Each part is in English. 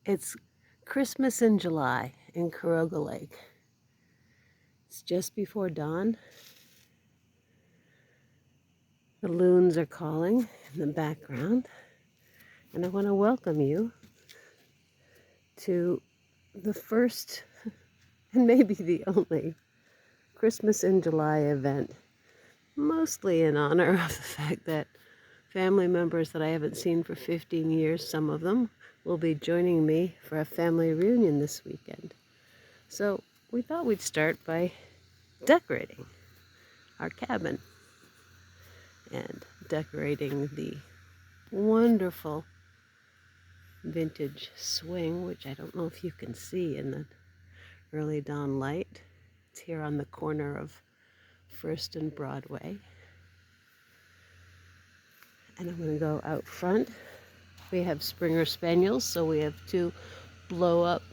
It's Christmas in July in Caroga Lake. It's just before dawn. The loons are calling in the background. And I want to welcome you to the first and maybe the only Christmas in July event, mostly in honor of the fact that family members that I haven't seen for 15 years, some of them, will be joining me for a family reunion this weekend. So we thought we'd start by decorating our cabin and decorating the wonderful vintage swing, which I don't know if you can see in the early dawn light. It's here on the corner of First and Broadway. And I'm going to go out front. We have Springer Spaniels, so we have two blow-up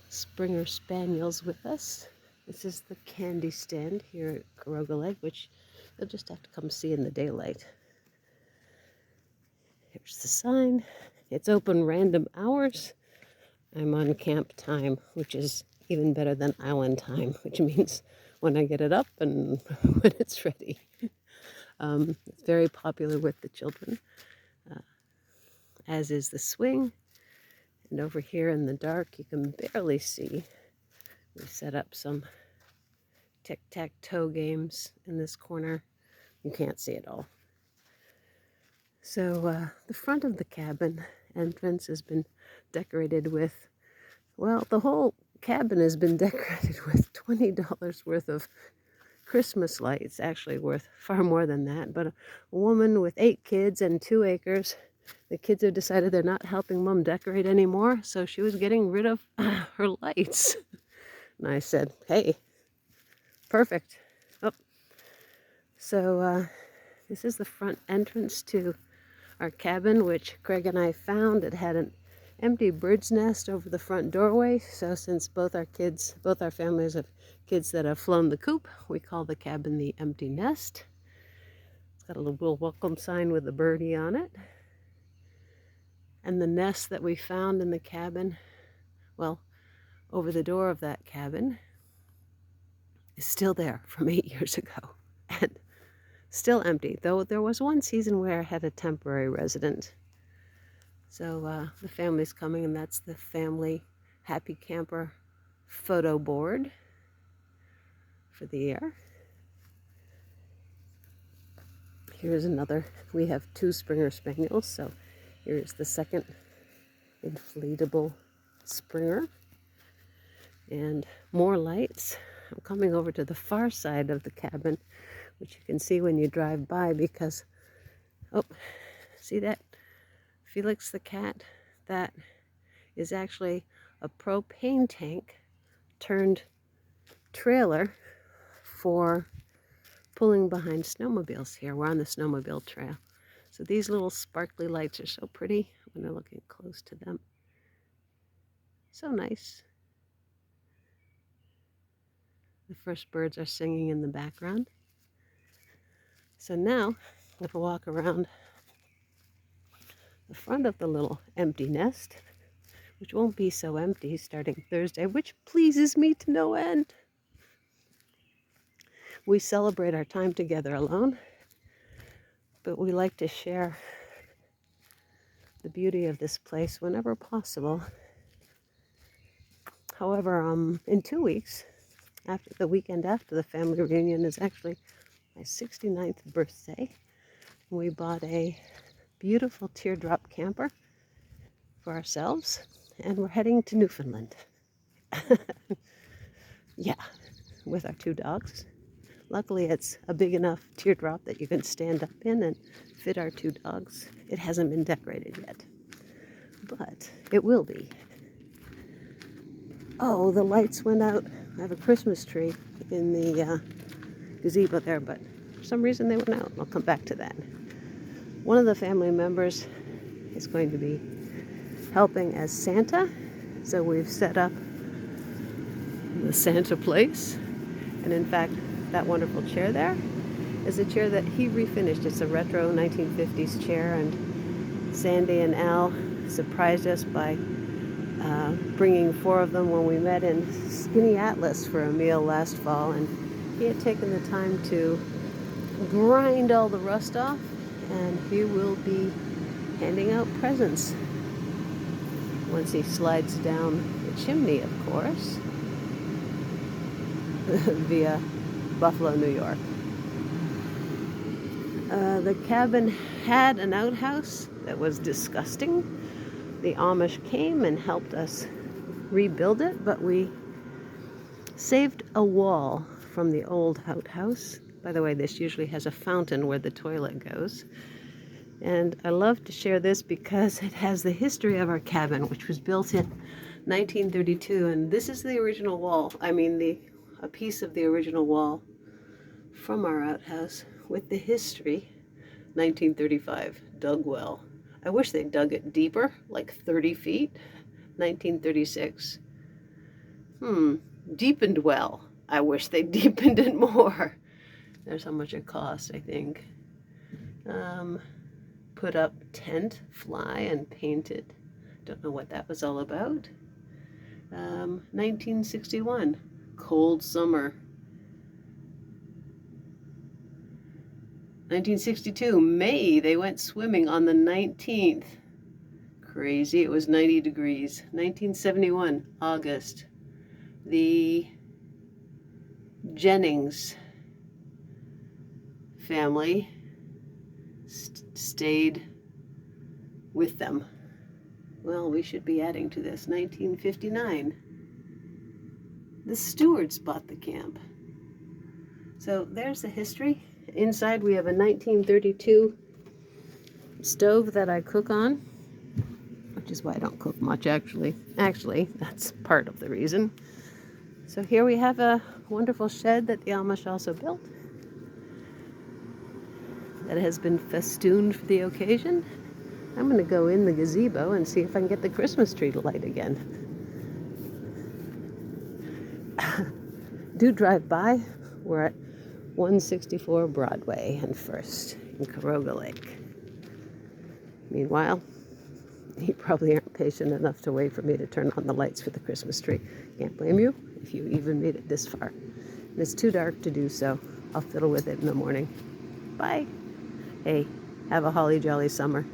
Springer Spaniels with us. This is the candy stand here at Caroga Lake, which you'll just have to come see in the daylight. Here's the sign. It's open random hours. I'm on camp time, which is even better than island time, which means when I get it up and when it's ready. It's very popular with the children, as is the swing. And over here in the dark, you can barely see. We set up some tic-tac-toe games in this corner. You can't see it all. So the front of the cabin entrance has been decorated with, well, the whole cabin has been decorated with $20 worth of Christmas lights, actually worth far more than that. But a woman with 8 kids and 2 acres, the kids have decided they're not helping Mom decorate anymore, so she was getting rid of her lights. And I said, hey, perfect. Oh. So this is the front entrance to our cabin, which Craig and I found. It had an empty bird's nest over the front doorway. So since both our families have kids that have flown the coop, we call the cabin the empty nest. It's got a little welcome sign with a birdie on it. And the nest that we found in the cabin, well, over the door of that cabin, is still there from 8 years ago. And still empty, though there was one season where I had a temporary resident. So the family's coming, and that's the family happy camper photo board for the year. Here's another. We have 2 Springer Spaniels, so here's the second inflatable Springer. And more lights. I'm coming over to the far side of the cabin, which you can see when you drive by, because, oh, see that? Felix the cat, that is actually a propane tank turned trailer for pulling behind snowmobiles here. We're on the snowmobile trail. So these little sparkly lights are so pretty when you're looking close to them. So nice. The first birds are singing in the background. So now I'm going to walk around the front of the little empty nest, which won't be so empty starting Thursday, which pleases me to no end. We celebrate our time together alone, but we like to share the beauty of this place whenever possible. However, in 2 weeks, after the weekend after the family reunion, is actually my 69th birthday. We bought a beautiful teardrop camper for ourselves, and we're heading to Newfoundland. Yeah, with our 2 dogs. Luckily, it's a big enough teardrop that you can stand up in and fit our 2 dogs. It hasn't been decorated yet, but it will be. Oh, the lights went out. I have a Christmas tree in the gazebo there, but for some reason they went out. I'll come back to that. One of the family members is going to be helping as Santa, so we've set up the Santa place. And in fact, that wonderful chair there is a chair that he refinished. It's a retro 1950s chair, and Sandy and Al surprised us by bringing 4 of them when we met in Skinny Atlas for a meal last fall, and he had taken the time to grind all the rust off, and he will be handing out presents once he slides down the chimney, of course, via Buffalo, New York. The cabin had an outhouse that was disgusting. The Amish came and helped us rebuild it, but we saved a wall from the old outhouse. By the way, this usually has a fountain where the toilet goes. And I love to share this because it has the history of our cabin, which was built in 1932. And this is the original wall. I mean, a piece of the original wall from our outhouse with the history. 1935, dug well. I wish they dug it deeper, like 30 feet. 1936. Deepened well. I wish they deepened it more. There's how much it cost, I think. Put up tent, fly, and painted. Don't know what that was all about. 1961, cold summer. 1962, May, they went swimming on the 19th. Crazy, it was 90 degrees. 1971, August. The Jennings family stayed with them. Well, we should be adding to this. 1959, the Stewards bought the camp. So there's the history. Inside we have a 1932 stove that I cook on, which is why I don't cook much, actually. Actually, that's part of the reason. So here we have a wonderful shed that the Amish also built that has been festooned for the occasion. I'm going to go in the gazebo and see if I can get the Christmas tree to light again. Do drive by. We're at 164 Broadway and First in Caroga Lake. Meanwhile, you probably aren't patient enough to wait for me to turn on the lights for the Christmas tree. Can't blame you if you even made it this far. And it's too dark to do so. I'll fiddle with it in the morning. Bye. Hey, have a holly jolly summer.